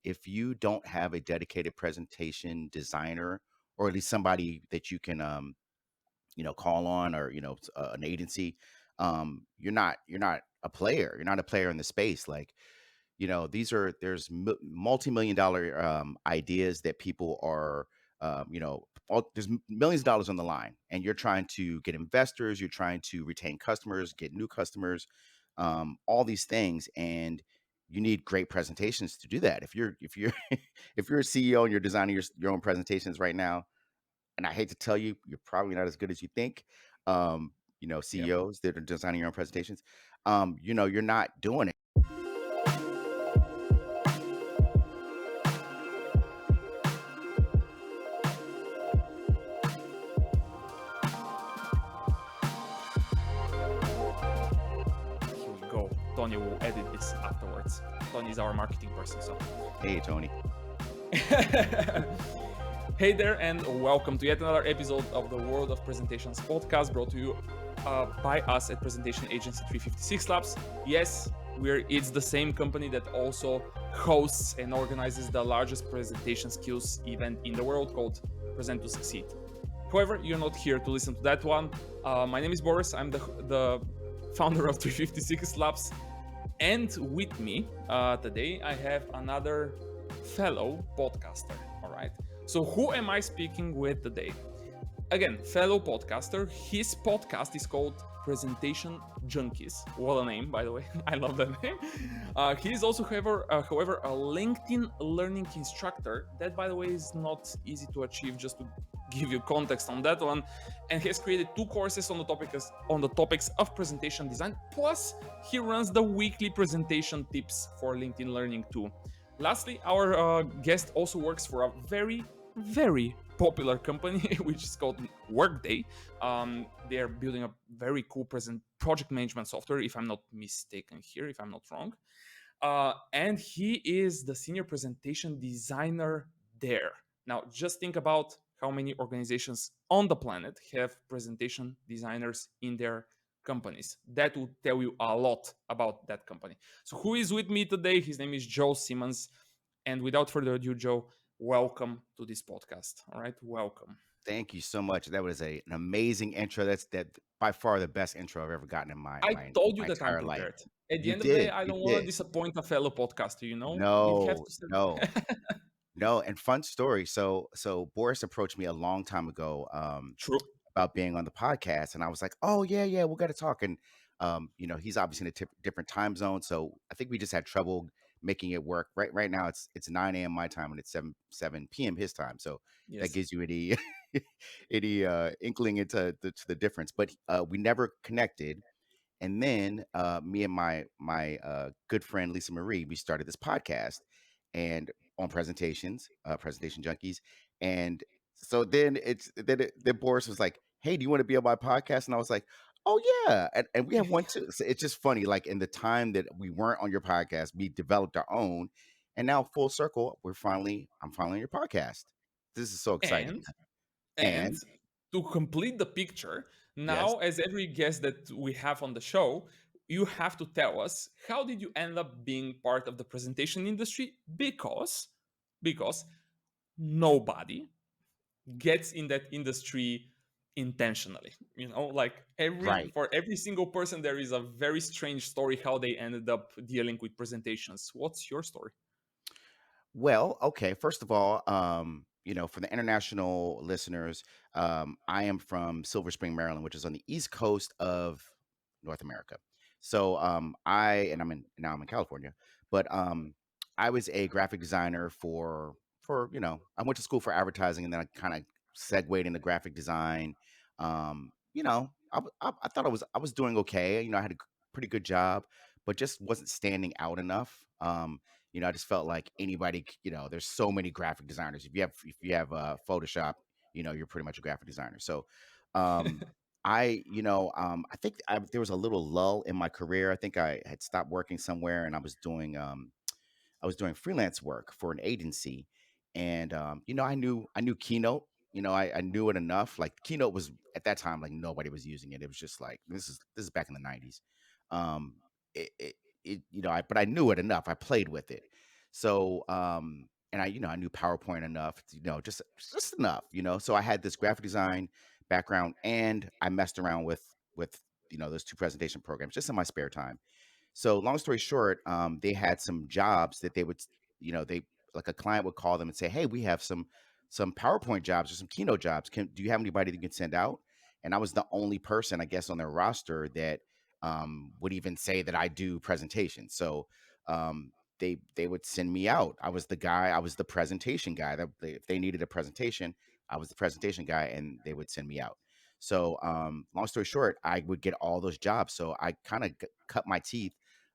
if you don't have a dedicated presentation designer, or at least somebody that you can call on, or an agency, you're not a player. You're not a player in the space. Like, there's multi-million dollar ideas that people are there's millions of dollars on the line, and you're trying to get investors, you're trying to retain customers, get new customers, all these things. And you need great presentations to do that. If you're if you're a CEO and you're designing your own presentations right now, and I hate to tell you, you're probably not as good as you think. Yep. CEOs that are designing your own presentations, you're not doing it. Here we go. Tony will edit this afterwards. Tony is our marketing person, so. Hey, Tony. Hey there, and welcome to yet another episode of the World of Presentations podcast, brought to you by us at Presentation Agency 356 Labs. Yes, it's the same company that also hosts and organizes the largest presentation skills event in the world, called Present to Succeed. However, you're not here to listen to that one. My name is Boris. I'm the founder of 356 Labs. And with me today, I have another fellow podcaster. All right. So, who am I speaking with today? Again, fellow podcaster. His podcast is called Presentation Junkies. What a name, by the way. I love that name. He is also, however, a LinkedIn learning instructor. That, by the way, is not easy to achieve. Just to give you context on that one, and he has created 2 courses on the topics of presentation design. Plus, he runs the weekly presentation tips for LinkedIn Learning too. Lastly, our guest also works for a very, very popular company, which is called Workday. They are building a very cool project management software, if I'm not mistaken here, if I'm not wrong. And he is the senior presentation designer there. Now, just think about how many organizations on the planet have presentation designers in their companies. That will tell you a lot about that company. So, who is with me today? His name is Jole Simmons. And without further ado, Joe, welcome to this podcast. All right, welcome. Thank you so much. That was an amazing intro. That by far the best intro I've ever gotten in my I my told you my that I'm entire life. prepared. At the You end of the day, did. I You don't want to did. disappoint a fellow podcaster, you know? We have No, to no, say. no. And fun story. So Boris approached me a long time ago, True. about being on the podcast, and I was like, "Oh yeah, yeah, we got to talk." And he's obviously in a different time zone, so I think we just had trouble making it work. Right now, it's 9 a.m. my time, and it's seven p.m. his time. So that Yes. gives you any any inkling into the difference. But we never connected. And then me and my good friend Lisa Marie, we started this podcast and on presentations, presentation junkies. And so then Boris was like, "Hey, do you want to be on my podcast?" And I was like, "Oh yeah," and we have one too. So it's just funny, like in the time that we weren't on your podcast, we developed our own, and now full circle, I'm finally on your podcast. This is so exciting. And and And to complete the picture, yes, now as every guest that we have on the show, you have to tell us how did you end up being part of the presentation industry, because nobody gets in that industry intentionally. Like right. for every single person there is a very strange story how they ended up dealing with presentations. What's your story? Well, okay. First of all, for the international listeners, I am from Silver Spring, Maryland, which is on the east coast of North America. So, I'm in California, but I was a graphic designer I went to school for advertising, and then I kind of segued into graphic design. I thought I was doing okay. I had a pretty good job, but just wasn't standing out enough. I just felt like there's so many graphic designers. If you have Photoshop, you're pretty much a graphic designer. So, um, I think there was a little lull in my career. I think I had stopped working somewhere, and I was doing freelance work for an agency, and I knew Keynote. I knew it enough. Like Keynote was at that time, like nobody was using it. It was just like this is back in the '90s. Um, it, it, but I knew it enough. I played with it. So, and I knew PowerPoint enough, just enough, So I had this graphic design background, and I messed around with those two presentation programs just in my spare time. So long story short, they had some jobs that they would, they like a client would call them and say, "Hey, we have some PowerPoint jobs or some keynote jobs. Do you have anybody that you can send out?" And I was the only person, I guess, on their roster that would even say that I do presentations. So um, they would send me out. I was the guy. I was the presentation guy. If they needed a presentation, I was the presentation guy, and they would send me out. So, long story short, I would get all those jobs. So I kind of cut my teeth,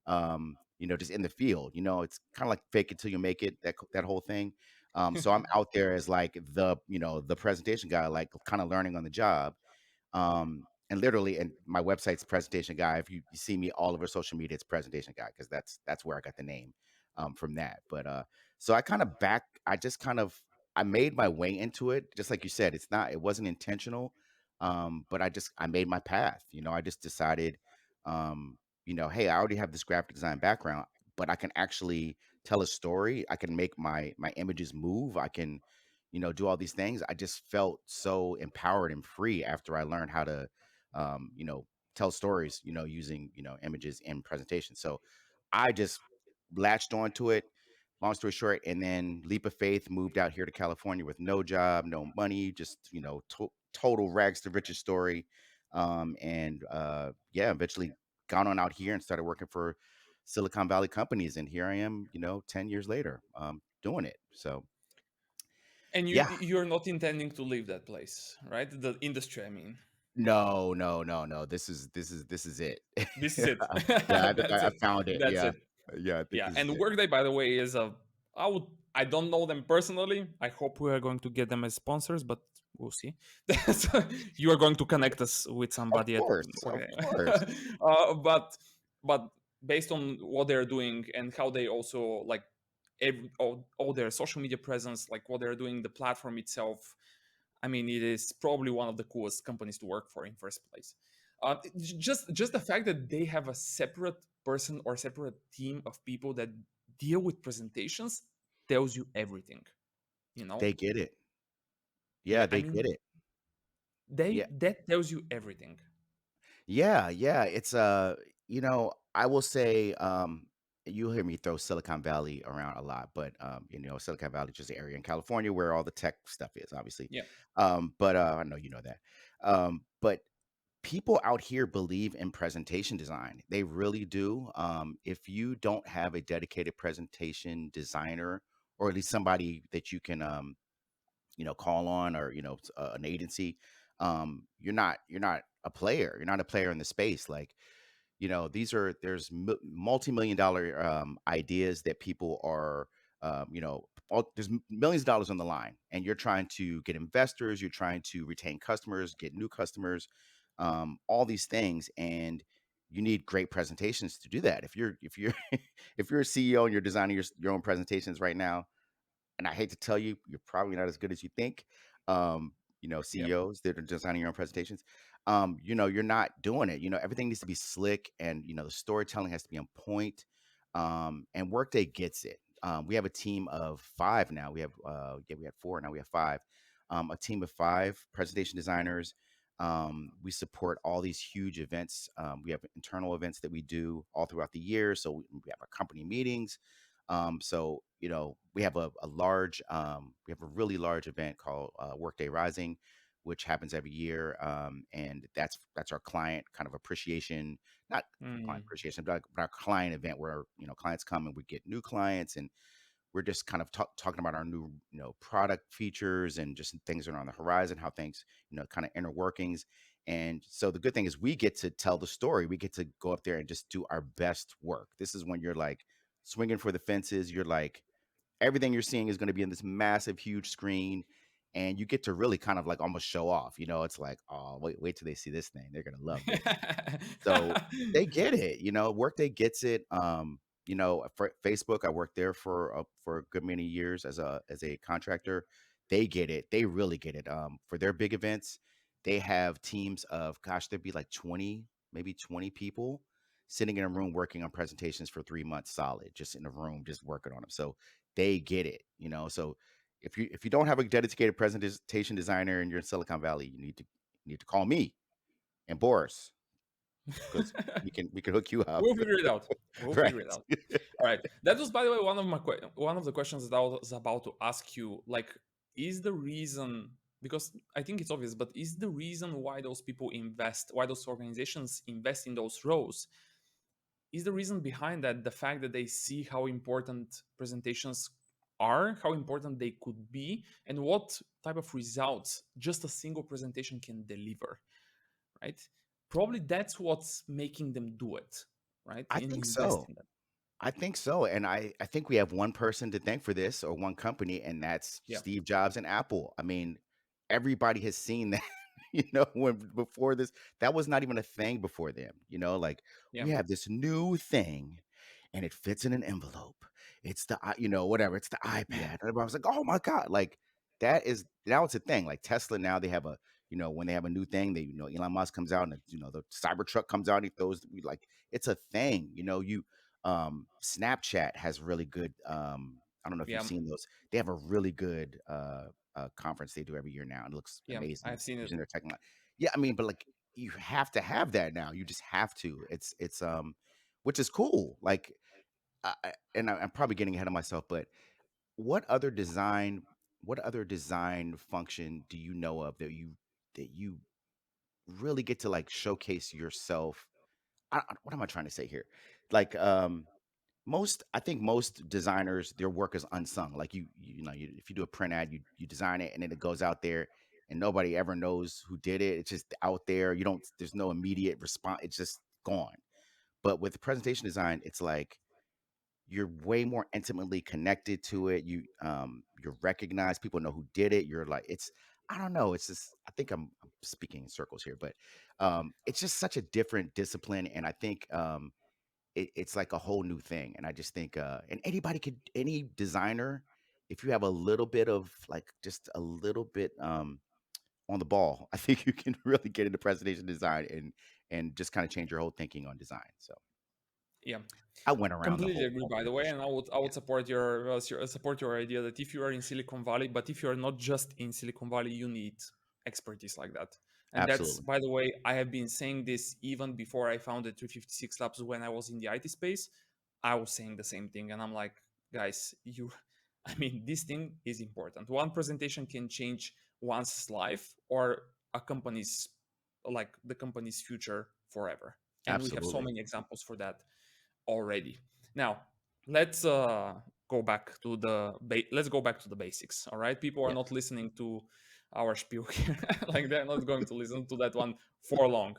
just in the field. It's kind of like fake it till you make it. That whole thing. So I'm out there as like the presentation guy, like kind of learning on the job. And literally, and my website's presentation guy. If you see me all over social media, it's presentation guy because that's where I got the name from that. But so I just kind of I made my way into it, just like you said. It wasn't intentional, but I made my path. I just decided, hey, I already have this graphic design background, but I can actually tell a story. I can make my images move. I can do all these things. I just felt so empowered and free after I learned how to, tell stories, using, images in presentation. So I just latched onto it, long story short, and then leap of faith moved out here to California with no job, no money, just, total rags to riches story. And yeah, eventually gone on out here and started working for Silicon Valley companies. And here I am, 10 years later, doing it. So And yeah. you're not intending to leave that place, right? The industry, I mean. No, no, no, no. This is it. This is it. Yeah, I think That's I it. found it. That's Yeah. it. Yeah, I think Yeah, this is and it. Workday, by the way, is a I don't know them personally. I hope we are going to get them as sponsors, but we'll see. So you are going to connect us with Of somebody at course, of Workday. course. But based on what they're doing and how they also like all their social media presence, like what they're doing, the platform itself, I mean, it is probably one of the coolest companies to work for in first place. Just the fact that they have a separate person or separate team of people that deal with presentations tells you everything. You know, They get it. Yeah, yeah. I they get mean, it. Yeah. that tells you everything. Yeah, yeah. I will say, you'll hear me throw Silicon Valley around a lot, but Silicon Valley is just the area in California where all the tech stuff is, obviously. Yeah. But I know you know that. But people out here believe in presentation design. They really do. If you don't have a dedicated presentation designer, or at least somebody that you can, call on, or an agency, you're not a player. You're not a player in the space. Like, there's multi-million dollar ideas that people are, there's millions of dollars on the line, and you're trying to get investors, you're trying to retain customers, get new customers, all these things. And you need great presentations to do that. If you're if you're a CEO and you're designing your own presentations right now, and I hate to tell you, you're probably not as good as you think. Um, Yep. CEOs that are designing your own presentations, you're not doing it. Everything needs to be slick, and the storytelling has to be on point. And Workday gets it. We have a team of five now. We had four, now we have five. A team of five presentation designers. We support all these huge events. We have internal events that we do all throughout the year. So we have our company meetings. So we have we have a really large event called Workday Rising, which happens every year, and that's our client kind of appreciation, not client Mm. appreciation, but our client event where clients come and we get new clients, and we're just kind of talking about our new product features and just things that are on the horizon, how things kind of inner workings. And so the good thing is we get to tell the story. We get to go up there and just do our best work. This is when you're like swinging for the fences. You're like, everything you're seeing is going to be in this massive huge screen, and you get to really kind of like almost show off. It's like, oh, wait till they see this thing, they're going to love this. So they get it. Workday gets it. For Facebook, I worked there for a good many years as a contractor. They get it. They really get it. For their big events, they have teams of, gosh, there'd be like 20, maybe 20 people sitting in a room working on presentations for 3 months solid, just in a room, just working on them. So they get it, you know. So if you don't have a dedicated presentation designer and you're in Silicon Valley, you need to call me and Boris because we can hook you up. We'll figure it out. We'll figure it Right. out. All right. That was, by the way, one of the questions that I was about to ask you. Like, is the reason, because I think it's obvious, but is the reason why those people invest, why those organizations invest in those roles, is the reason behind that the fact that they see how important presentations are, how important they could be, and what type of results just a single presentation can deliver, right? Probably that's what's making them do it, right? I And think invest so. in that. I think so, and I think we have one person to thank for this, or one company, and that's Yeah, Steve Jobs and Apple. I mean, everybody has seen that, when before this, that was not even a thing before them, like, yeah, we have this new thing, and it fits in an envelope. It's the whatever, it's the yeah, iPad. Everybody was like, "Oh my god," like, that is now it's a thing. Like Tesla now, they have when they have a new thing, Elon Musk comes out and the Cybertruck comes out, and he throws like, it's a thing, Snapchat has really good, I don't know if you've yeah, seen those. They have a really good conference they do every year now, and it looks yeah. amazing I've seen it. using their technology. Yeah, I mean, but like, you have to have that now. You just have to. It's which is cool. Like, I'm probably getting ahead of myself, but what other design what other design function do you know of that you really get to, like, showcase yourself? What am I trying to say here? Like, I think most designers, their work is unsung. Like, if you do a print ad, you design it, and then it goes out there, and nobody ever knows who did it. It's just out there. You don't. There's no immediate response. It's just gone. But with presentation design, it's like you're way more intimately connected to it. You're recognized. People know who did it. You're like, it's I don't know. It's just, I think I'm speaking in circles here, but it's just such a different discipline, and I think it's like a whole new thing. And I just think, and any designer, if you have a little bit of, like, just a little bit on the ball, I think you can really get into presentation design and just kind of change your whole thinking on design. So Yeah. I went around the Completely whole agree, by the thing for way, and sure. I Yeah, would support support your idea that if you are in Silicon Valley, but if you are not just in Silicon Valley, you need expertise like that. And that's, absolutely. by the way, I have been saying this even before I founded 356 Labs. When I was in the IT space, I was saying the same thing, and I'm like, guys, you, I mean, this thing is important. One presentation can change one's life or a company's, like the company's future forever. And we have so Absolutely. many examples for that already. Now, let's go back to let's go back to the basics. All right, people are Yes. not listening to our spiel here. Like, they're not going to listen to that one for long.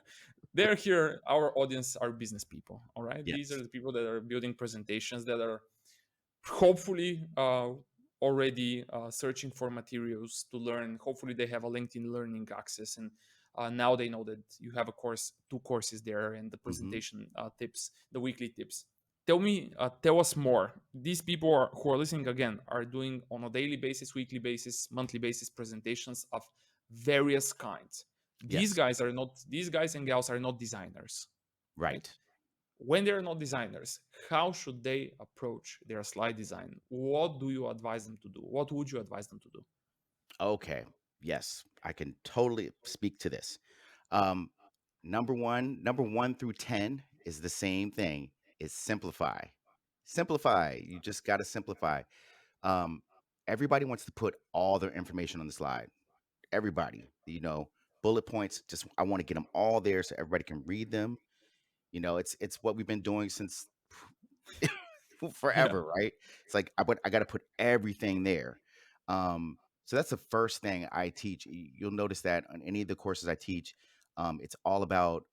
They're here. Our audience are business people. All right, these are Yes. the people that are building presentations, that are hopefully already searching for materials to learn. Hopefully they have a LinkedIn learning access, and now they know that you have a course, two courses there, and the Mhm. presentation tips, the weekly tips. Tell us more. These people who are listening, again, are doing on a daily basis, weekly basis, monthly basis presentations of various kinds. Yes. These guys and gals are not designers, right? Right. When they're not designers, how should they approach their slide design? What do you advise them to do? What would you advise them to do? Okay. Yes, I can totally speak to this. Um, number one through 10 is the same thing, is simplify. Simplify. You just gotta simplify. Um, Everybody wants to put all their information on the slide. Everybody, bullet points, just I wanna get them all there so everybody can read them. It's what we've been doing since Yeah, forever, right? It's like I got to put everything there. So that's the first thing I teach. You'll notice that on any of the courses I teach, it's all about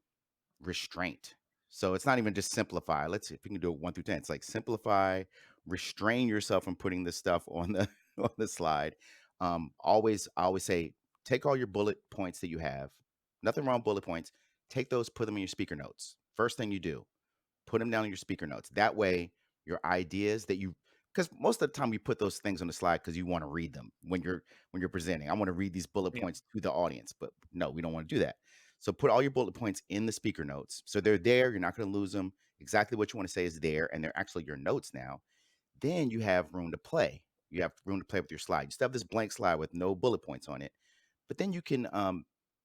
restraint. So it's not even just simplify. Let's see if we can do it 1 through 10. It's like simplify, restrain yourself from putting this stuff on the on the slide. I always say, take all your bullet points that you have. Nothing wrong with bullet points. Take those, put them in your speaker notes. First thing you do, put them down in your speaker notes. That way, your ideas that you, because most of the time we put those things on the slide because you want to read them when you're presenting. I want to read these bullet yeah, points to the audience, but no, we don't want to do that. So put all your bullet points in the speaker notes. So they're there. You're not going to lose them. Exactly what you want to say is there, and they're actually your notes now. Then you have room to play. You have room to play with your slide. You still have this blank slide with no bullet points on it. But then you can,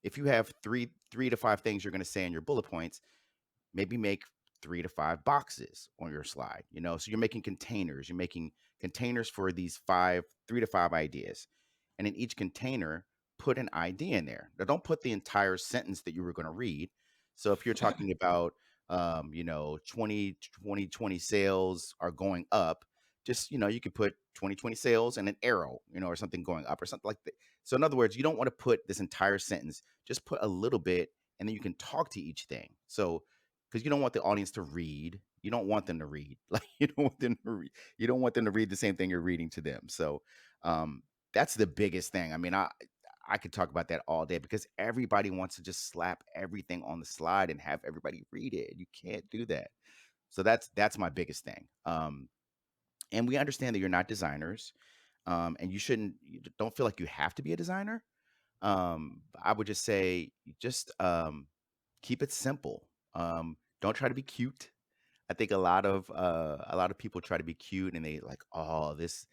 if you have three to five things you're going to say in your bullet points, maybe make 3 to 5 boxes on your slide, so you're making containers. You're making containers for these 3 to 5 ideas, and in each container put an idea in there. Now don't put the entire sentence that you were going to read. So if you're talking about 2020 sales are going up, just you could put 2020 sales and an arrow, or something going up or something like that. So in other words, you don't want to put this entire sentence, just put a little bit, and then you can talk to each thing. So because you don't want the audience to read. You don't want them to read. Like you don't want them to read the same thing you're reading to them. So that's the biggest thing. I mean, I could talk about that all day because everybody wants to just slap everything on the slide and have everybody read it. You can't do that. So that's my biggest thing. And we understand that you're not designers, and you don't feel like you have to be a designer. I would just say just keep it simple. Don't try to be cute. I think a lot of people try to be cute and they like, oh, this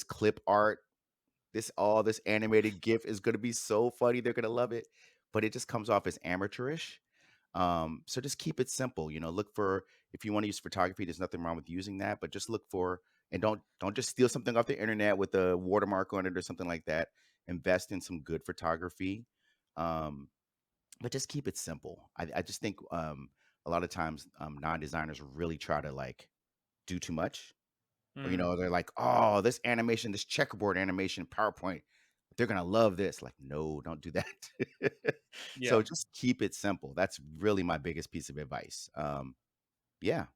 clip art, this animated GIF is gonna be so funny. They're gonna love it, but it just comes off as amateurish. So just keep it simple. Look for, if you want to use photography, there's nothing wrong with using that, but just look for, and don't just steal something off the internet with a watermark on it or something like that. Invest in some good photography. Um, but just keep it simple. I just think a lot of times non-designers really try to like do too much, or Mm, they're like, oh, this animation, this checkerboard animation PowerPoint, they're gonna love this. Like, no, don't do that. So yeah. just keep it simple. That's really my biggest piece of advice. Yeah.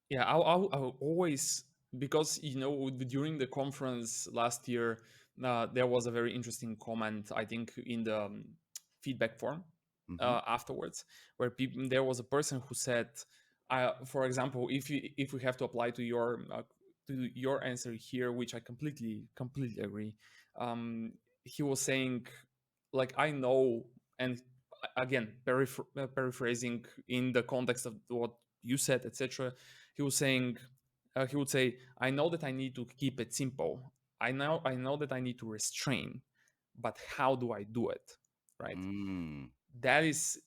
Yeah, I'll always, because during the conference last year, there was a very interesting comment, I think, in the feedback form Hmm. afterwards, where there was a person who said, for example, if we have to apply to your answer here, which I completely agree. He was saying, like, I know, and again, paraphrasing in the context of what you said, etc. He was saying, he would say, I know that I need to keep it simple. I know that I need to restrain, but how do I do it? Right? Mm, That is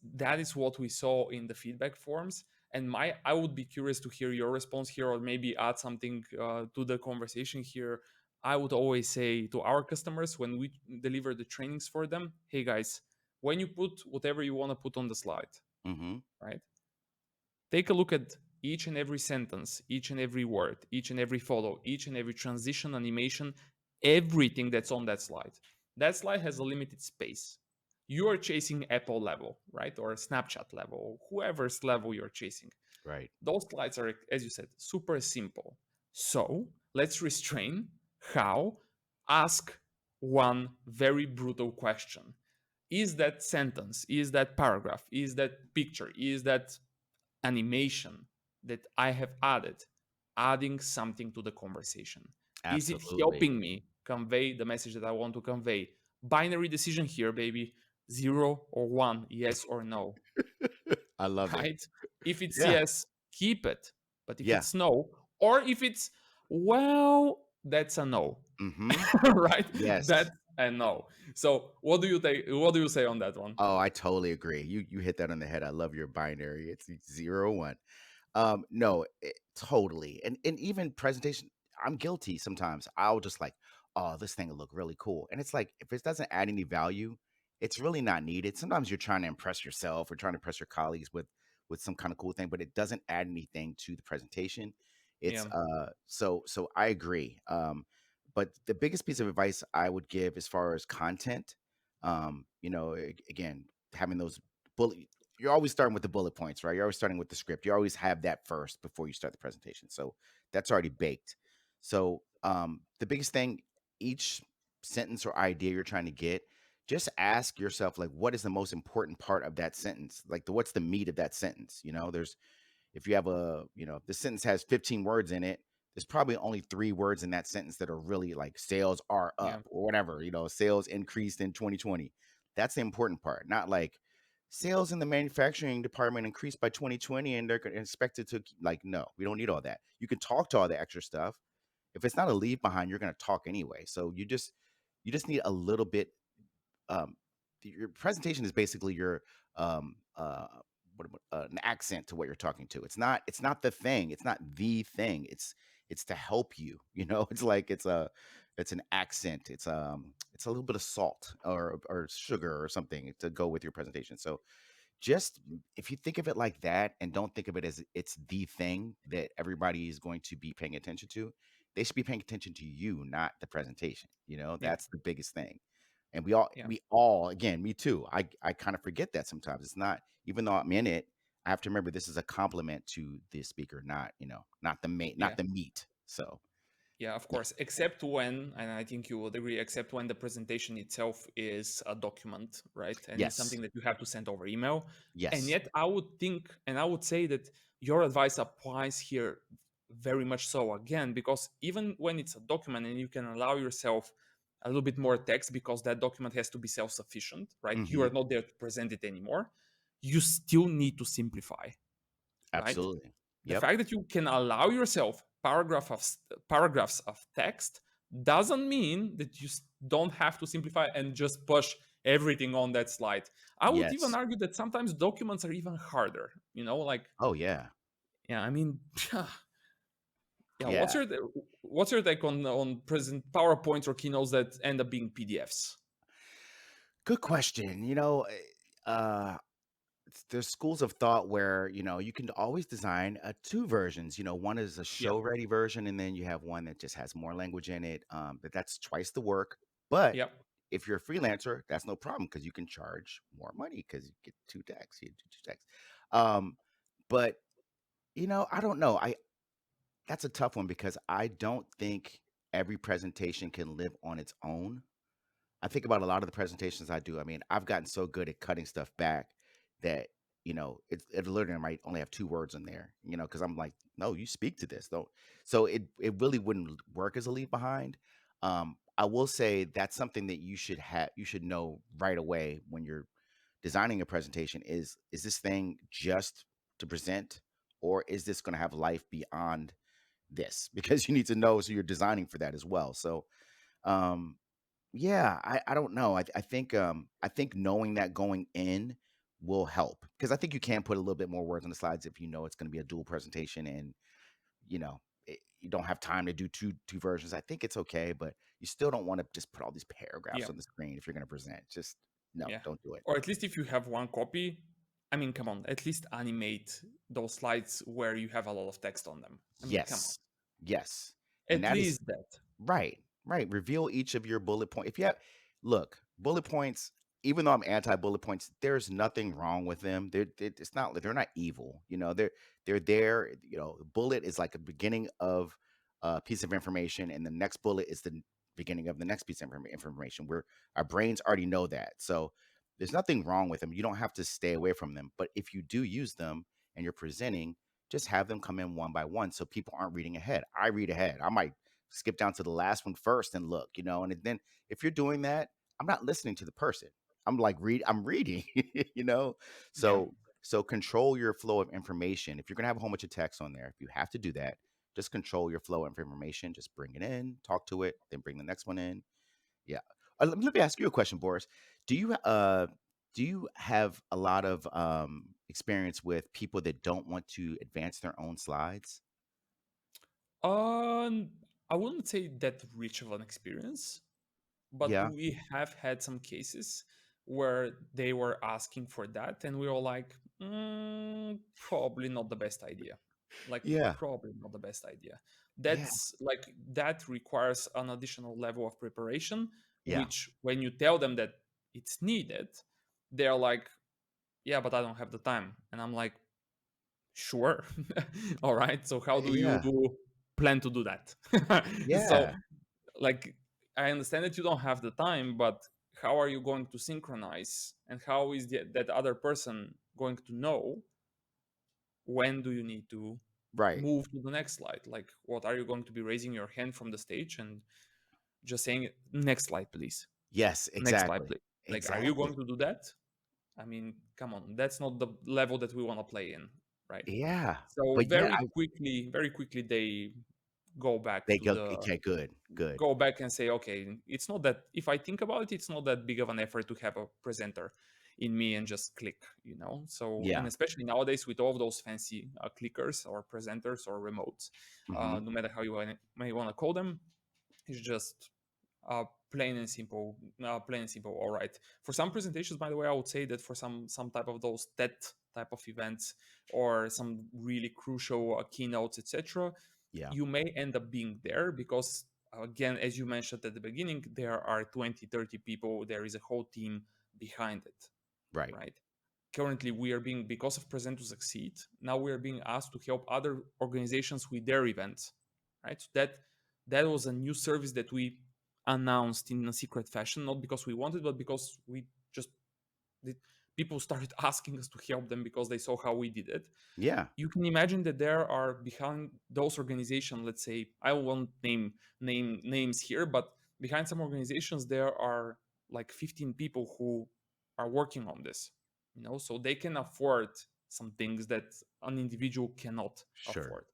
what we saw in the feedback forms. And I would be curious to hear your response here, or maybe add something to the conversation here. I would always say to our customers when we deliver the trainings for them, hey guys, when you put whatever you want to put on the slide, hmm. right? Take a look at each and every sentence, each and every word, each and every photo, each and every transition, animation, everything that's on that slide. That slide has a limited space. You are chasing Apple level, right? Or Snapchat level, or whoever's level you're chasing. Right. Those slides are, as you said, super simple. So let's restrain. How? Ask one very brutal question. Is that sentence, is that paragraph, is that picture, is that animation that I have adding something to the conversation? Is it Absolutely. helping me convey the message that I want to convey? Binary decision here, baby. 0 or 1, yes or no, I love it. right? If it's Yeah. yes, keep it. But if Yeah. it's no, or if it's well, that's a no, Hmm. right? Yes. That's a no. So what do you think? What do you say on that one? Oh, I totally agree. You hit that on the head. I love your binary. It's 0 1. No, totally. And even presentation, I'm guilty sometimes. I'll just like, oh, this thing will look really cool. And it's like, if it doesn't add any value, it's really not needed. Sometimes you're trying to impress yourself or trying to impress your colleagues with some kind of cool thing, but it doesn't add anything to the presentation. It's Yeah, so I agree. But the biggest piece of advice I would give as far as content, again, having those bullet you're always starting with the bullet points, right? You're always starting with the script. You always have that first before you start the presentation. So that's already baked. So the biggest thing, each sentence or idea you're trying to get, just ask yourself, like, what is the most important part of that sentence? Like, what's the meat of that sentence? There's, if you have if the sentence has 15 words in it, there's probably only 3 words in that sentence that are really like sales are yeah, up or whatever, sales increased in 2020. That's the important part, not like sales in the manufacturing department increased by 2020 and they're expected to like, no, we don't need all that. You can talk to all the extra stuff. If it's not a leave behind, you're going to talk anyway. So you just need a little bit. um your presentation is basically your um an accent to what you're talking to. It's not the thing, it's not the thing, it's to help you, it's like it's an accent, it's a little bit of salt or sugar or something to go with your presentation. So just if you think of it like that and don't think of it as it's the thing that everybody is going to be paying attention to, they should be paying attention to you, not the presentation. Yeah, That's the biggest thing. And we all, again, me too. I kind of forget that sometimes. It's not, even though I'm in it, I have to remember this is a compliment to the speaker, not, not the mate, yeah. not the meat. So Yeah, of yeah. course. Except when, and I think you would agree, except when the presentation itself is a document, right? And it's Yes. something that you have to send over email. And Yes. yet, I would think, and I would say that your advice applies here very much so again, because even when it's a document and you can allow yourself a little bit more text because that document has to be self sufficient, right? You Hmm. are not there to present it anymore. You still need to simplify, right? Absolutely. The Yep. fact that you can allow yourself paragraphs of text doesn't mean that you don't have to simplify and just push everything on that slide. I would even Yes. argue that sometimes documents are even harder. Like, Oh yeah. yeah, I mean, yeah. What's Yeah. your what's your take on present PowerPoints or keynotes that end up being PDFs? Good question. Uh there's schools of thought where you can always design two versions. One is a Yep, show ready version, and then you have one that just has more language in it. But that's twice the work. But yep, if you're a freelancer, that's no problem because you can charge more money because you get two decks. You do two decks. Um, but I don't know. I That's a tough one because I don't think every presentation can live on its own. I think about a lot of the presentations I do. I mean, I've gotten so good at cutting stuff back that it literally might only have two words in there. Because I'm like, no, you speak to this, though. So it really wouldn't work as a leave behind. I will say that's something that you should know right away when you're designing a presentation. Is this thing just to present, or is this going to have life beyond this? Because you need to know, so you're designing for that as well. So um yeah, I don't know. I think knowing that going in will help because I think you can put a little bit more words on the slides if you know it's going to be a dual presentation and you don't have time to do two versions. I think it's okay, but you still don't want to just put all these paragraphs yep, on the screen if you're going to present. Just no, yeah. don't do it. Or at least if you have one copy, I mean, come on, at least animate those slides where you have a lot of text on them. I mean, come on. Yes, yes, and At that is least that. right, right. Reveal each of your bullet point. If you have, look, bullet points. Even though I'm anti bullet points, there's nothing wrong with them. It's not like they're not evil. They're there. Bullet is like a beginning of a piece of information, and the next bullet is the beginning of the next piece of information. Where our brains already know that, so there's nothing wrong with them. You don't have to stay away from them. But if you do use them and you're presenting, just have them come in one by one, so people aren't reading ahead. I read ahead. I might skip down to the last one first and look, and then if you're doing that, I'm not listening to the person. I'm reading, you know? Yeah, So control your flow of information. If you're gonna have a whole bunch of text on there, if you have to do that, just control your flow of information. Just bring it in, talk to it, then bring the next one in. Yeah. Let me ask you a question, Boris. Do you do you have a lot of experience with people that don't want to advance their own slides? um I wouldn't say that rich of an experience, but Yeah. we have had some cases where they were asking for that and we were like, probably not the best idea. Like, Yeah. probably not the best idea. Yeah. That's like, that requires an additional level of preparation, Yeah. which when you tell them that it's needed, they're like, yeah, but I don't have the time. And I'm like, sure. All right, so how do you Yeah. plan to do that? So, Yeah. like, I understand that you don't have the time, but how are you going to synchronize, and how is that other person going to know when do you need to Right. move to the next slide? Like, what are you going to be raising your hand from the stage and just saying, next slide please, Yes, next slide exactly. please? Like, are you going Exactly. to do that? I mean, come on, that's not the level that we want to play in, right? Yeah, So but yeah, very quickly they go back they to go, the okay, good, good. go back and say, okay, it's not that, if I think about it, it's not that big of an effort to have a presenter in me and just click, you know? So, and Yeah. especially nowadays with all of those fancy clickers or presenters or remotes, Hmm. no matter how you may want to call them, it's just plain and simple, plain and simple. All right. For some presentations, by the way, I would say that for some type of those TED type of events or some really crucial keynotes, etc., Yeah. you may end up being there because, again, as you mentioned at the beginning, there are 20, 30 people. There is a whole team behind it, Right. right? Currently, we are being, because of Present to Succeed, now we are being asked to help other organizations with their events, right? So that was a new service that we announced in a secret fashion, not because we wanted, but because we just did. People started asking us to help them because they saw how we did it. Yeah. You can imagine that there are behind those organizations, let's say, I won't name names here, but behind some organizations there are like 15 people who are working on this, you know, so they can afford some things that an individual cannot Sure. afford,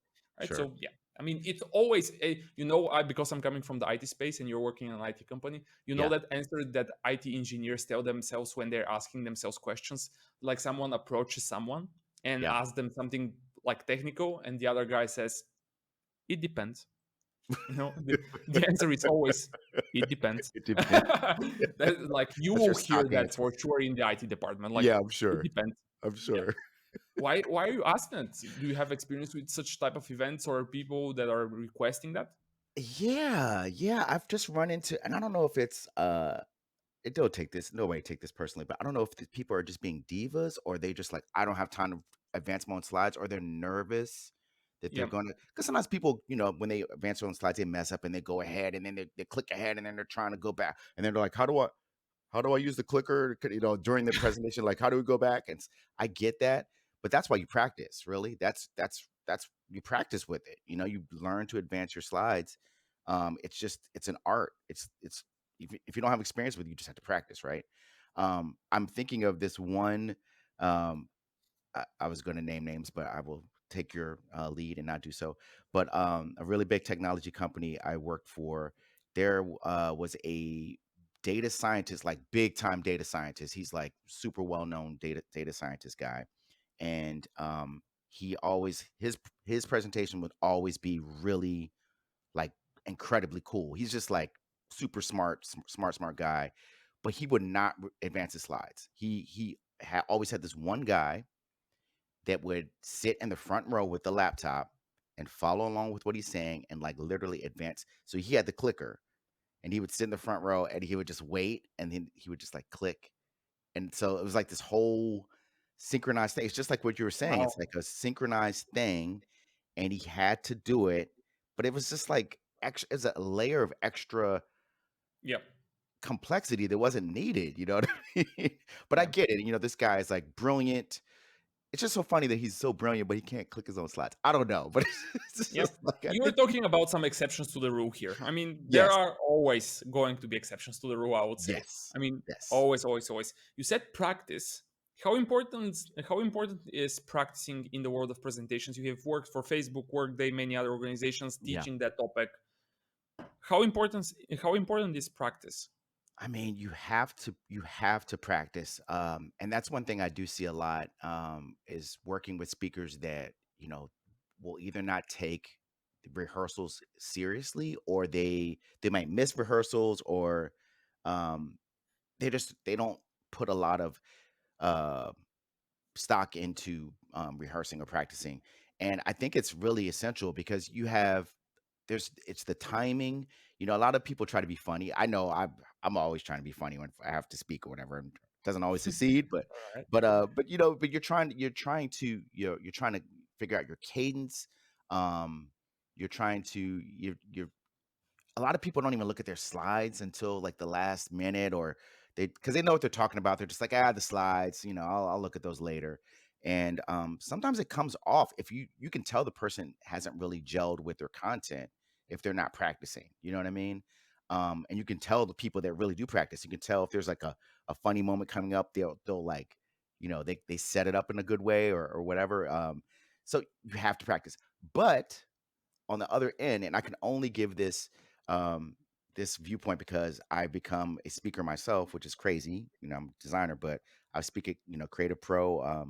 right? Sure. So yeah, I mean, it's always a, you know, I, because I'm coming from the IT space and you're working in an IT company, you know, Yeah. that answer that IT engineers tell themselves when they're asking themselves questions, like someone approaches someone and Yeah. ask them something like technical, and the other guy says, "It depends." You know, the answer is always, "It depends." It depends. That, like, you That's will your hear stock that answer. for sure in the IT department. Like, Yeah, I'm "It sure. depends." I'm Yeah. sure. Why are you asking it? Do you have experience with such type of events or people that are requesting that? Yeah, yeah. I've just run into, and I don't know if it's it don't take this, nobody take this personally, but I don't know if the people are just being divas or they just like, I don't have time to advance my own slides, or they're nervous that they're Yeah. gonna, because sometimes people, when they advance their own slides, they mess up and they go ahead and then they click ahead and then they're trying to go back. And then they're like, how do I use the clicker? During the presentation, like how do we go back? And I get that, but that's why you practice. Really, that's you practice with it. You learn to advance your slides. It's an art. It's if you don't have experience with it, you just have to practice, right? I'm thinking of this one. Um, I was going to name names, but I will take your lead and not do so. But a really big technology company I worked for, there was a data scientist, like big time data scientist. He's like super well known data scientist guy, and he always his presentation would always be really like incredibly cool. He's just like super smart guy, but he would not advance his slides. He always had this one guy that would sit in the front row with the laptop and follow along with what he's saying and like literally advance. So he had the clicker and he would sit in the front row and he would just wait and then he would just like click. And so it was like this whole synchronized thing. It's just like what you were saying. It's Wow. like a synchronized thing and he had to do it, but it was just like extra, as a layer of extra Yeah. complexity that wasn't needed, you know what I mean? But I Yeah. get it. This guy is like brilliant. It's just so funny that he's so brilliant, but he can't click his own slides. I don't know, but it's Yeah. just like I You were think talking about some exceptions to the rule here. I mean, there yes, are always going to be exceptions to the rule, I would say. yes, I mean, yes, always, always, always. You said practice. How important is practicing in the world of presentations? You have worked for Facebook, Workday, many other organizations yeah. teaching that topic. How important is practice? I mean, you have to practice, and that's one thing I do see a lot, is working with speakers that will either not take the rehearsals seriously, or they might miss rehearsals, or um, they don't put a lot of uh, stock into rehearsing or practicing. And I think it's really essential because it's the timing. A lot of people try to be funny. I know I'm always trying to be funny when I have to speak or whatever, and doesn't always succeed. But All right. but you're trying to figure out your cadence. You're trying to you're a lot of people don't even look at their slides until like the last minute, or because they know what they're talking about. They're just like, the slides, I'll look at those later. And sometimes it comes off, if you can tell the person hasn't really gelled with their content if they're not practicing. You know what I mean? And you can tell the people that really do practice. You can tell if there's like a funny moment coming up, they'll like they set it up in a good way or whatever. So you have to practice. But on the other end, and I can only give um, this viewpoint because I become a speaker myself, which is crazy. I'm a designer, but I speak at Creative Pro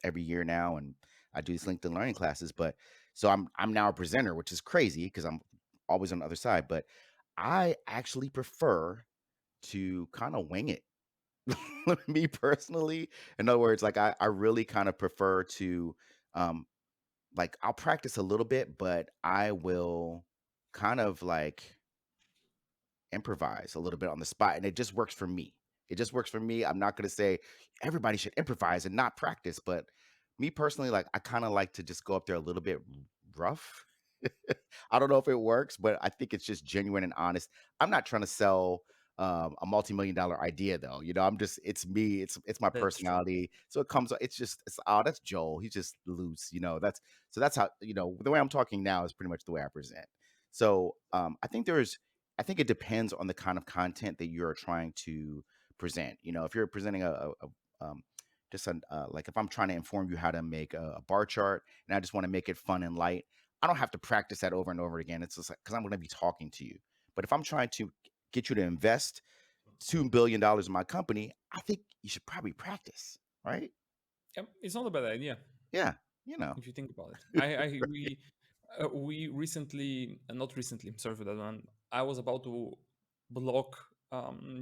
every year now, and I do these LinkedIn learning classes. But so I'm now a presenter, which is crazy because I'm always on the other side. But I actually prefer to kind of wing it. Me personally, in other words, like I really kind of prefer to um, like I'll practice a little bit, but I will kind of like improvise a little bit on the spot, and it just works for me. It just works for me. I'm not going to say everybody should improvise and not practice, but me personally, like I kind of like to just go up there a little bit rough. I don't know if it works, but I think it's just genuine and honest. I'm not trying to sell a multi-million-dollar idea though. I'm just it's me, it's my That's true. personality. So it comes it's oh, that's Joel. He's just loose, that's how, the way I'm talking now is pretty much the way I present. So I think it depends on the kind of content that you're trying to present. If you're presenting just like if I'm trying to inform you how to make a bar chart and I just want to make it fun and light, I don't have to practice that over and over again. It's just like because I'm going to be talking to you. But if I'm trying to get you to invest $2 billion in my company, I think you should probably practice, right? Yeah, it's not a bad idea Yeah, you know. if you think about it. We recently, not recently, sorry for that one. I was about to blog,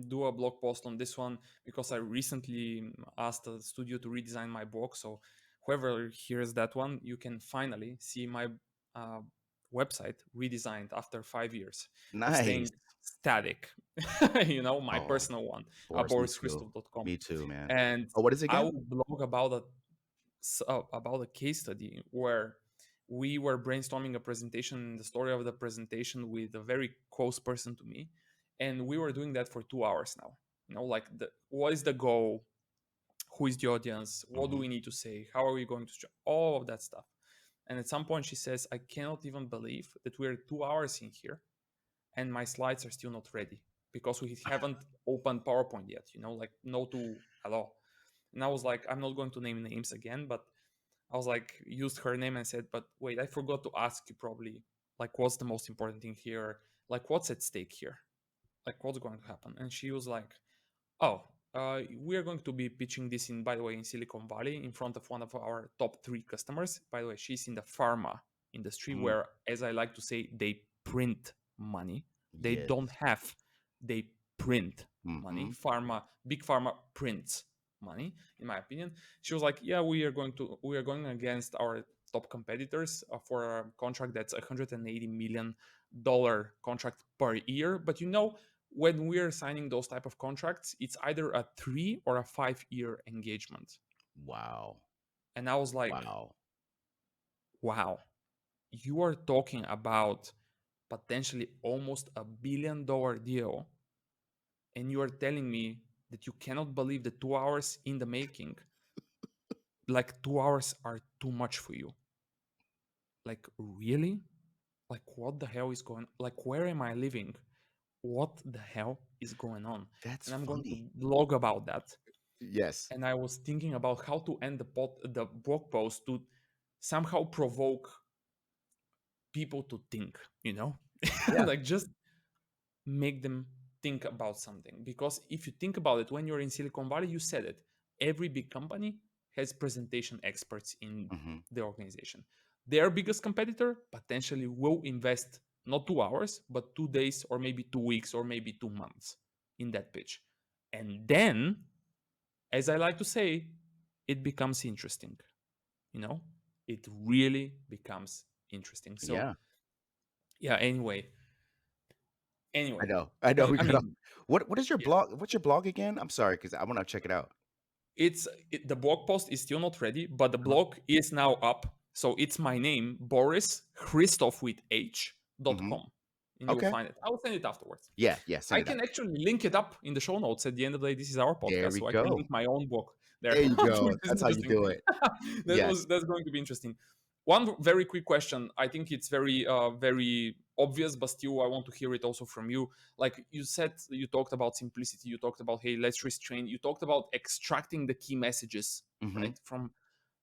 do a blog post on this one because I recently asked the studio to redesign my blog. So whoever hears that one, you can finally see my uh, website redesigned after 5 years of Nice. staying static. My Oh, personal one, of course, me too. borischristov.com. Me too, man. And Oh, what is it I again? will blog about a case study where we were brainstorming a presentation, the story of the presentation with a very close person to me, and we were doing that for 2 hours now. Like what is the goal, who is the audience, what do Hmm. we need to say, how are we going to all of that stuff. And at some point she says, I cannot even believe that we're 2 hours in here and my slides are still not ready because we haven't opened PowerPoint yet, like no tool at all. And I was like, I'm not going to name names again, but I was like, used her name and said, but wait, I forgot to ask you probably, like, what's the most important thing here? Like, what's at stake here? Like, what's going to happen? And she was like, oh, we are going to be pitching this in, by the way, in Silicon Valley in front of one of our top 3 customers. By the way, she's in the pharma industry Mm, where, as I like to say, they print money. They yes. don't have, they print money. Hmm. Big pharma prints money, in my opinion. She was like, yeah, we are going against our top competitors for a contract that's $180 million contract per year. But when we're signing those type of contracts, it's either a 3 or a 5 year engagement. Wow. And I was like, Wow. wow, you are talking about potentially almost $1 billion deal, and you are telling me that you cannot believe the 2 hours in the making, like 2 hours are too much for you. Like, really? Like, what the hell is going, like, where am I living? What the hell is going on? That's And I'm going to funny. blog about that. Yes. And I was thinking about how to end the blog post to somehow provoke people to think, Yeah. like just make them think about something. Because if you think about it, when you're in Silicon Valley, you said it, every big company has presentation experts in Hmm. the organization. Their biggest competitor potentially will invest not 2 hours, but 2 days, or maybe 2 weeks, or maybe 2 months in that pitch. And then, as I like to say, it becomes interesting. you know it really becomes interesting. So Yeah. yeah, anyway, I know. I know. We I got off. mean, What is your yeah, blog? What's your blog again? I'm sorry, because I want to check it out. the blog post is still not ready, but the Uh-huh. blog is now up. So it's my name, Boris Christoph with Hmm. h.com, and you'll Okay. find it. I will send it afterwards. Yeah. Yeah. Send I it out. can actually link it up in the show notes at the end of the day. This is our There podcast, we so I can go. link my own blog there, There you go. which is That's how you interesting. do it. Yes. That's going to be interesting. One very quick question. I think it's very obvious, but still I want to hear it also from you. Like you said, you talked about simplicity, you talked about, hey, let's restrain, you talked about extracting the key messages, Hmm. right, from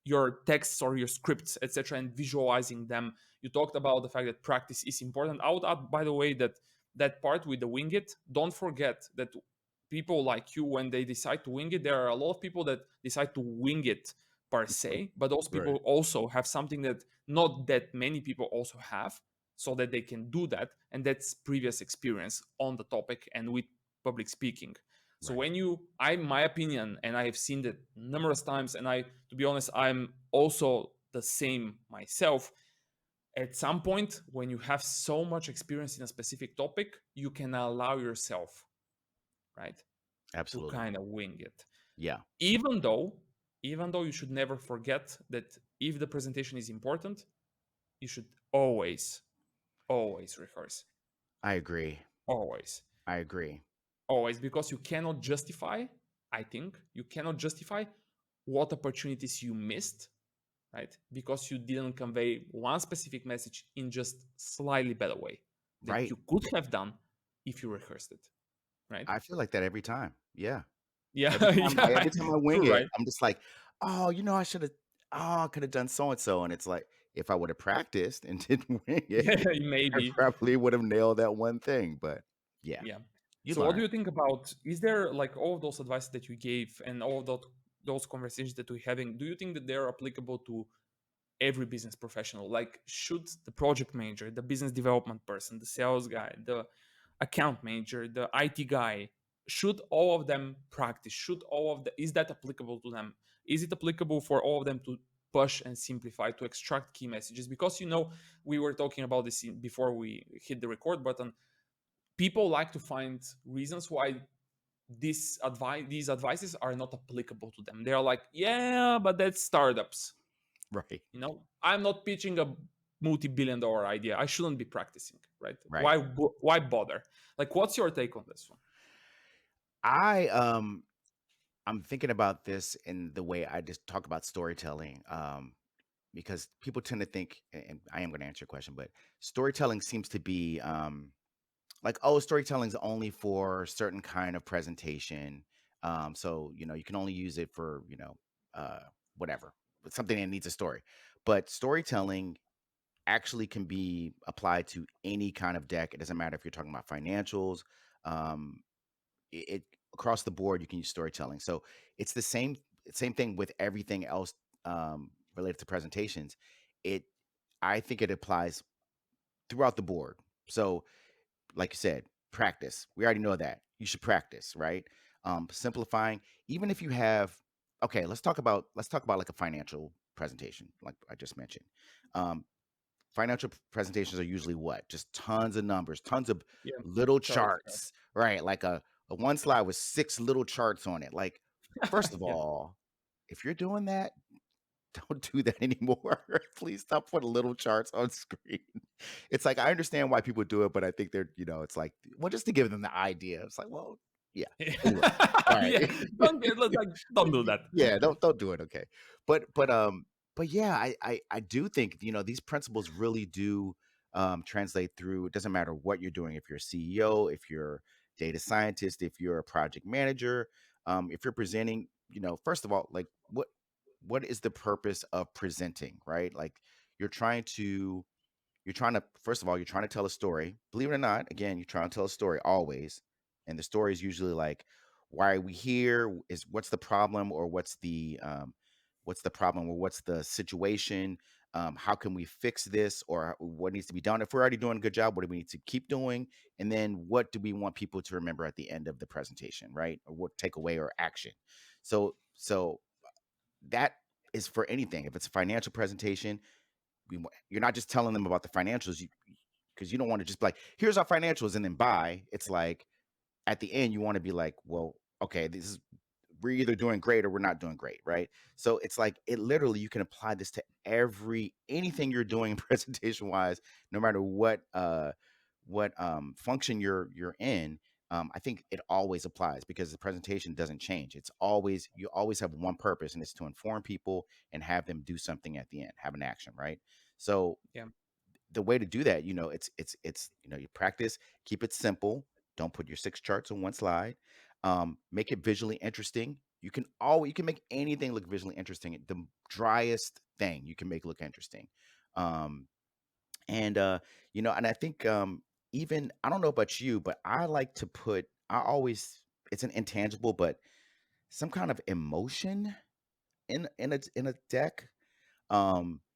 your texts or your scripts, etc., and visualizing them. You talked about the fact that practice is important. I would add, by the way, that that part with the wing it, don't forget that people like you, when they decide to wing it, there are a lot of people that decide to wing it per se, but those people Right. also have something that not that many people also have, so that they can do that, and that's previous experience on the topic and with public speaking. So Right. when you, I, my opinion, and I have seen that numerous times, and I, to be honest, I'm also the same myself. At some point, when you have so much experience in a specific topic, you can allow yourself, right, to Absolutely. kind of wing it. Yeah. Even though, even though you should never forget that if the presentation is important, you should always, always rehearse. I agree. Always. I agree. Always, because you cannot justify, I think you cannot justify what opportunities you missed, right, because you didn't convey one specific message in just slightly better way that Right. you could have done if you rehearsed it, right? I feel like that every time. Yeah. Yeah. Yeah, Every time I wing true, it, right? I'm just like, "Oh, I should have I could have done so and so." And it's like, if I would have practiced and didn't wing it, Yeah, I maybe. probably would have nailed that one thing, but yeah, Yeah. you So what do learn. you think about, is there like all of those advice that you gave and all of those conversations that we're having, do you think that they're applicable to every business professional? Like, should the project manager, the business development person, the sales guy, the account manager, the IT guy, should all of them practice? Should all of the, is that applicable to them? Is it applicable for all of them to push and simplify, to extract key messages? Because we were talking about this before we hit the record button. People like to find reasons why these advices are not applicable to them. They're like, yeah, but that's startups. Right. I'm not pitching a multi-billion dollar idea. I shouldn't be practicing, right? Right. Why bother? Like, what's your take on this one? I I'm thinking about this in the way I just talk about storytelling. Because people tend to think, and I am going to answer your question, but storytelling seems to be like, oh, storytelling is only for certain kind of presentation. So you can only use it for uh, whatever, but something that needs a story. But storytelling actually can be applied to any kind of deck. It doesn't matter if you're talking about financials. Um, it across the board, you can use storytelling. So it's the same thing with everything else related to presentations. It I think it applies throughout the board. So like you said, practice. We already know that. You should practice, right? Simplifying, even if you have okay, let's talk about like a financial presentation, like I just mentioned. Um, financial presentations are usually what? Just tons of numbers, tons of Yeah, little charts. charts, right? Like a one slide with six little charts on it. Like, first of Yeah. all, if you're doing that, don't do that anymore. Please stop putting little charts on screen. It's like I understand why people do it, but I think it's like, well, just to give them the idea. It's like, well, yeah. Anyway, all right. Yeah. Don't get like, don't do that. Yeah, don't do it. Okay, but yeah, I do think these principles really do translate through. It doesn't matter what you're doing. If you're a CEO, if you're data scientist, if you're a project manager, if you're presenting, first of all, like what is the purpose of presenting, right? Like you're trying to first of all, you're trying to tell a story. Believe it or not, again, you're trying to tell a story always. And the story is usually like, why are we here? Is what's the problem, or what's the problem, or what's the situation? How can we fix this, or what needs to be done? If we're already doing a good job, what do we need to keep doing? And then what do we want people to remember at the end of the presentation, right? Or what takeaway or action? So that is for anything. If it's a financial presentation, you're not just telling them about the financials, because you don't want to just be like, here's our financials and then buy. It's like at the end, you want to be like, well, okay, we're either doing great or we're not doing great, right? So it's like it literally you can apply this to anything you're doing presentation wise, no matter what function you're in. I think it always applies because the presentation doesn't change. You always have one purpose, and it's to inform people and have them do something at the end, have an action, right? So Yeah. the way to do that, it's you practice, keep it simple. Don't put your six charts on one slide. Make it visually interesting. You can make anything look visually interesting. The driest thing you can make look interesting. Um, and I think even I don't know about you, but I like to put I always it's an intangible, but some kind of emotion in a deck,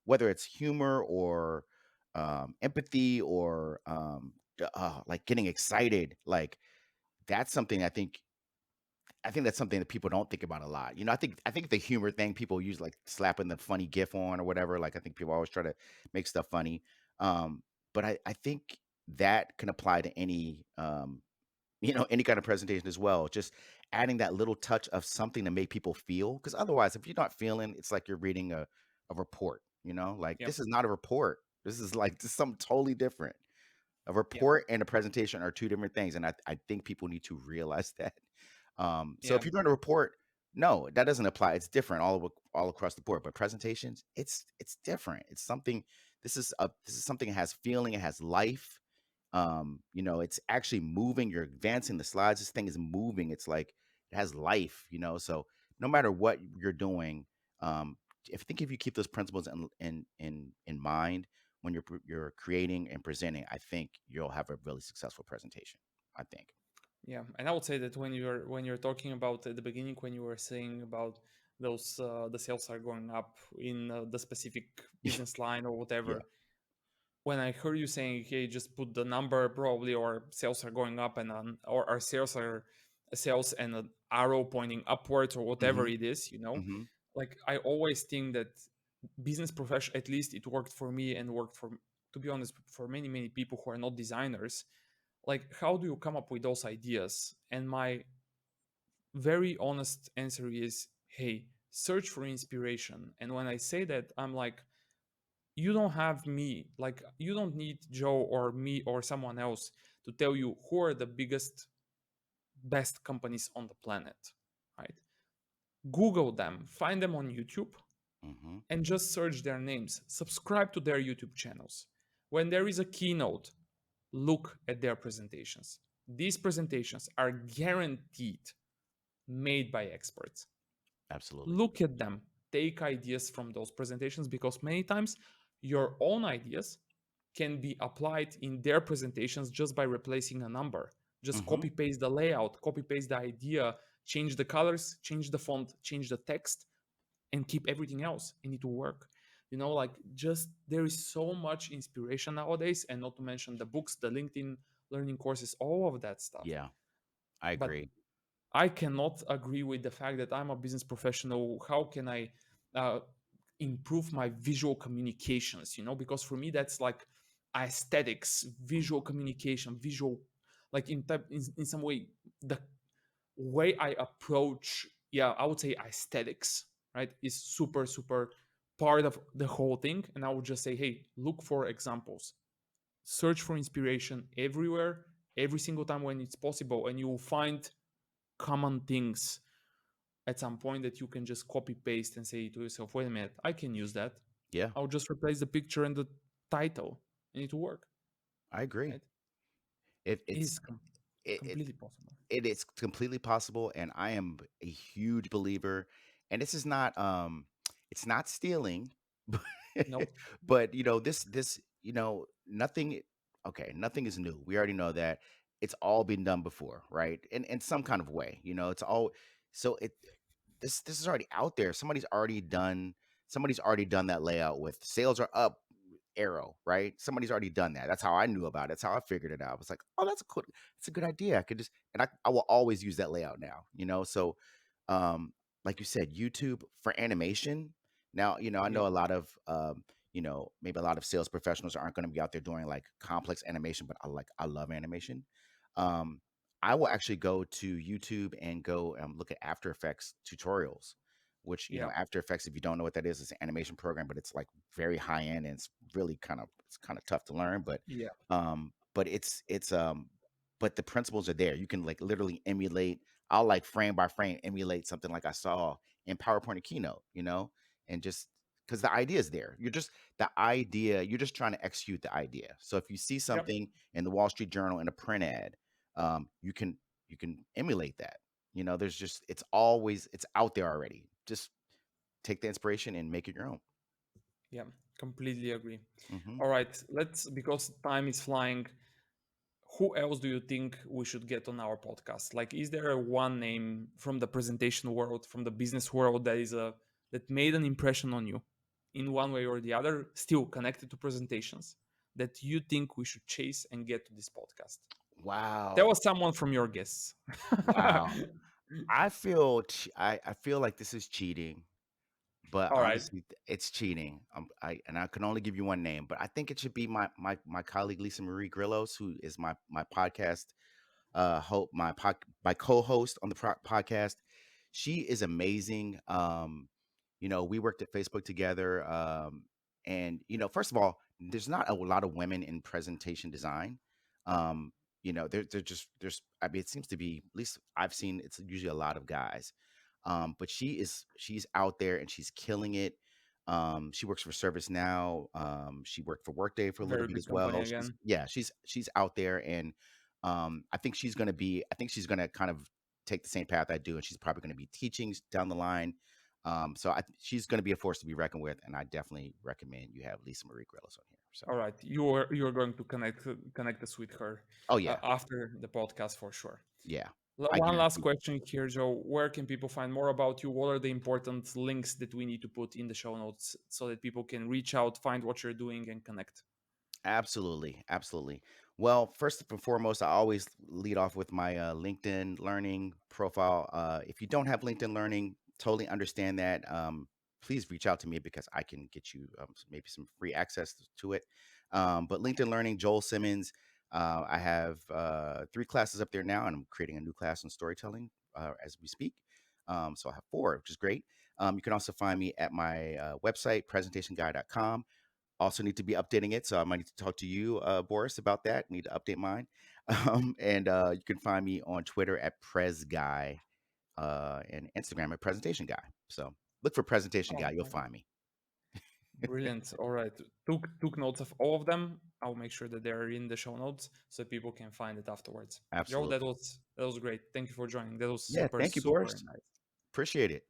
whether it's humor or empathy or like getting excited. Like that's something I think that's something that people don't think about a lot. I think the humor thing people use like slapping the funny gif on or whatever. Like I think people always try to make stuff funny. But I think that can apply to any kind of presentation as well. Just adding that little touch of something to make people feel. Because otherwise, if you're not feeling, it's like you're reading a report. Like Yeah. this is not a report. This is something totally different. A Yeah. report and a presentation are two different things, and I think people need to realize that. So Yeah. if you're doing a report, no, that doesn't apply. It's different all across the board. But presentations, it's different. It's something. This is something that has feeling. It has life. It's actually moving. You're advancing the slides. This thing is moving. It's like it has life. So no matter what you're doing, um, if you keep those principles in mind when you're creating and presenting, I think you'll have a really successful presentation. I think. Yeah, and I would say that when you're talking about at the beginning, when you were saying about those the sales are going up in the specific business line or Yeah. whatever, when I heard you saying, "Hey, just put the number probably," or sales are going up and or our sales and an arrow pointing upwards or whatever Mhm. it is, Mhm. like I always think that business profession, at least it worked for me and worked for, to be honest, for many people who are not designers. Like, how do you come up with those ideas? And my very honest answer is, hey, search for inspiration. And when I say that, I'm like, you don't have me, like you don't need Joe or me or someone else to tell you who are the biggest, best companies on the planet, right? Google them, find them on YouTube, Mhm. and just search their names. Subscribe to their YouTube channels. When there is a keynote, look at their presentations. These presentations are guaranteed made by experts. Absolutely. Look at them, take ideas from those presentations, because many times your own ideas can be applied in their presentations just by replacing a number. Just Mhm. copy paste the layout, copy paste the idea, change the colors, change the font, change the text, and keep everything else, and it will work. Like, just there is so much inspiration nowadays, and not to mention the books, the LinkedIn learning courses, all of that stuff. Yeah, I But agree. I cannot agree with the fact that I'm a business professional. How can I uh, improve my visual communications? Because for me that's like aesthetics, Mm. visual communication, visual, like in some way, the way I approach, yeah, I would say aesthetics, right, is super super part of the whole thing. And I would just say, hey, look for examples, search for inspiration everywhere, every single time when it's possible, and you will find common things at some point that you can just copy paste and say to yourself, wait a minute, I can use that. Yeah, I'll just replace the picture and the title and it will work, I agree. right? It It it's is it, it completely possible. it is completely possible, and I am a huge believer. And this is not it's not stealing, but Nope. nothing. Okay, nothing is new. We already know that it's all been done before, right? In some kind of way, it's all so it this is already out there. Somebody's already done that layout with sales are up arrow, right? Somebody's already done that. That's how I knew about it. That's how I figured it out. I was like, oh, that's a good idea. I could just and I will always use that layout now. So um like you said, YouTube for animation. Now, I Yeah. know a lot of maybe a lot of sales professionals aren't going to be out there doing like complex animation, but I love animation. Um I will actually go to YouTube and go look at After Effects tutorials, which, Yeah. After Effects, if you don't know what that is, it's an animation program, but it's like very high end and it's kind of tough to learn. But Yeah. but the principles are there. You can like literally emulate. I'll like frame by frame emulate something like I saw in PowerPoint or Keynote, and just because the idea is there. You're just trying to execute the idea. So if you see Yep. something in the Wall Street Journal in a print ad, you can emulate that. There's just it's out there already. Just take the inspiration and make it your own. Yeah, completely agree. Hmm. All right, let's, because time is flying, who else do you think we should get on our podcast? Like, is there a one name from the presentation world, from the business world, that made an impression on you in one way or the other, still connected to presentations, that you think we should chase and get to this podcast? Tell Wow. us someone from your guests. Wow. I feel like this is cheating, but All right, honestly, it's cheating. I can only give you one name, but I think it should be my colleague Lisa Marie Grillos, who is my podcast my co-host on the podcast. She is amazing. We worked at Facebook together. And first of all, there's not a lot of women in presentation design. They're just there's I mean, it seems to be, at least I've seen, it's usually a lot of guys. But she's out there and she's killing it. She works for ServiceNow. She worked for Workday for a little very bit big as company well. She's again. Yeah, she's out there, and I think she's gonna kind of take the same path I do, and she's probably gonna be teaching down the line. She's gonna be a force to be reckoned with, and I definitely recommend you have Lisa Marie Grillos on here. So, All right, you're going to connect us with her oh yeah, after the podcast for sure. yeah, I One last guarantee. question here, Joe. Where can people find more about you? What are the important links that we need to put in the show notes so that people can reach out, find what you're doing, and connect? Absolutely, absolutely. Well, first and foremost, I always lead off with my LinkedIn Learning profile. If you don't have LinkedIn Learning, totally understand that. Please reach out to me because I can get you maybe some free access to it. But LinkedIn Learning, Jole Simmons. I have 3 classes up there now, and I'm creating a new class on storytelling as we speak. So I have 4, which is great. You can also find me at my website, presentationguy.com. Also need to be updating it, so I might need to talk to you, Boris, about that. Need to update mine. And you can find me on Twitter at Pres Guy, and Instagram at Presentation Guy. So look for Presentation Guy, you'll Okay. find me. Brilliant. All right. Took notes of all of them. I'll make sure that they're in the show notes so people can find it afterwards. Joe, Absolutely. that was great. Thank you for joining. That was Yeah, super thank you, super Boris. nice. Appreciate it.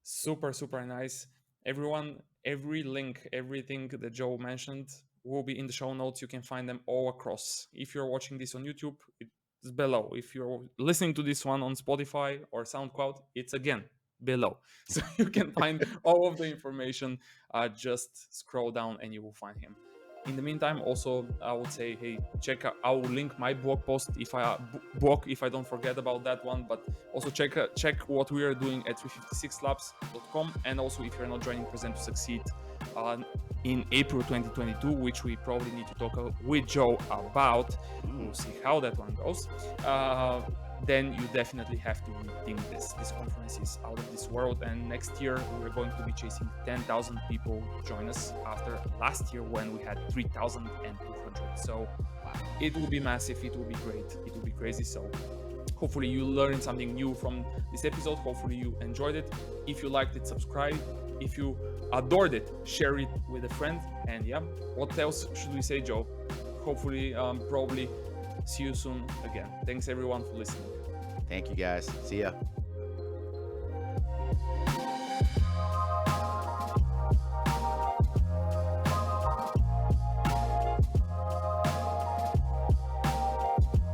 Super, super nice. Everyone, every link, everything that Joe mentioned will be in the show notes. You can find them all across. If you're watching this on YouTube, it's below. If you're listening to this one on Spotify or SoundCloud, it's again below. So you can find all of the information. Just scroll down and you will find him. In the meantime, also I would say, hey, check out. I will link my blog post if I don't forget about that one. But also check what we are doing at 356labs.com, and also if you're not joining Present to Succeed uh, in April 2022, which we probably need to talk with Joe about. Mm, We'll see how that one goes. Then you definitely have to rethink this. This conference is out of this world, and next year we're going to be chasing 10,000 people join us after last year when we had 3,200. So wow. it will be massive. It will be great. It will be crazy. So hopefully you learned something new from this episode. Hopefully you enjoyed it. If you liked it, subscribe. If you adored it, share it with a friend. And yeah, what else should we say, Joe? Hopefully, probably see you soon again. Thanks everyone for listening. Thank you, guys. See ya.